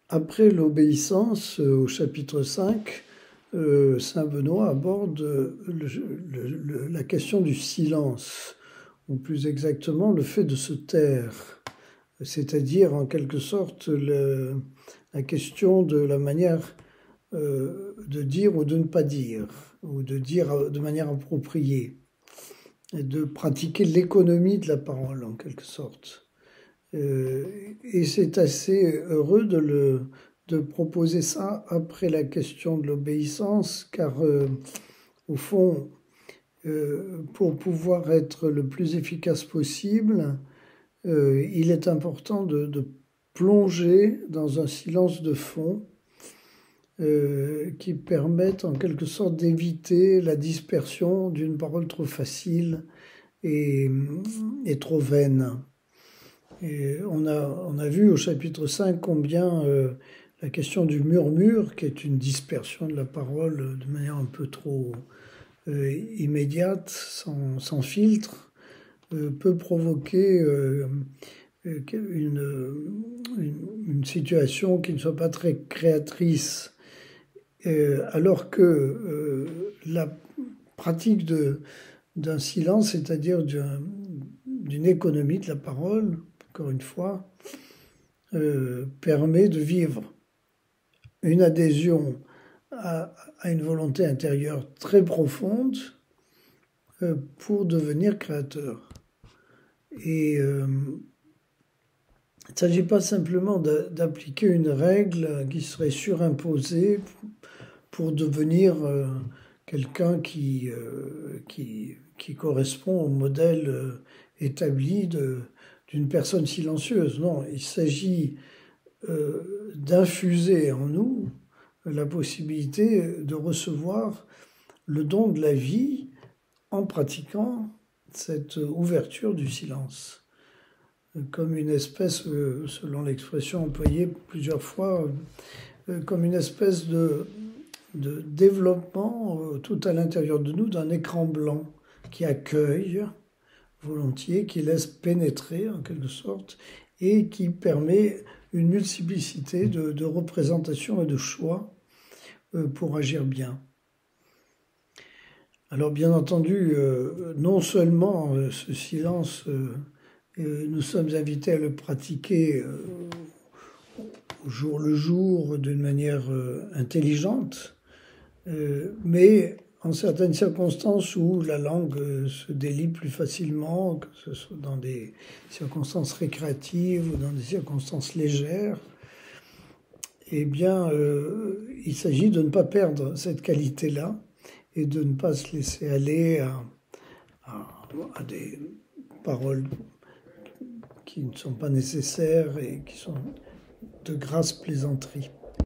Après l'obéissance, au chapitre 5, saint Benoît aborde la question du silence, ou plus exactement le fait de se taire, c'est-à-dire en quelque sorte la question de la manière de dire ou de ne pas dire, ou de dire de manière appropriée, et de pratiquer l'économie de la parole en quelque sorte. Et c'est assez heureux de proposer ça après la question de l'obéissance, car au fond, pour pouvoir être le plus efficace possible, il est important de plonger dans un silence de fond qui permette en quelque sorte d'éviter la dispersion d'une parole trop facile et trop vaine. Et on a vu au chapitre 5 combien la question du murmure, qui est une dispersion de la parole de manière un peu trop immédiate, sans filtre, peut provoquer une situation qui ne soit pas très créatrice. Alors que la pratique d'un silence, c'est-à-dire d'une économie de la parole, encore une fois, permet de vivre une adhésion à une volonté intérieure très profonde pour devenir créateur. Et il ne s'agit pas simplement d'appliquer une règle qui serait surimposée pour devenir quelqu'un qui correspond au modèle établi d'une personne silencieuse. Non, il s'agit d'infuser en nous la possibilité de recevoir le don de la vie en pratiquant cette ouverture du silence. Comme une espèce, selon l'expression employée plusieurs fois, comme une espèce de développement tout à l'intérieur de nous d'un écran blanc qui accueille volontiers, qui laisse pénétrer en quelque sorte et qui permet une multiplicité de représentations et de choix pour agir bien. Alors bien entendu, non seulement ce silence, nous sommes invités à le pratiquer au jour le jour d'une manière intelligente, mais en certaines circonstances où la langue se délie plus facilement, que ce soit dans des circonstances récréatives ou dans des circonstances légères, eh bien, il s'agit de ne pas perdre cette qualité-là et de ne pas se laisser aller à des paroles qui ne sont pas nécessaires et qui sont de grasses plaisanteries.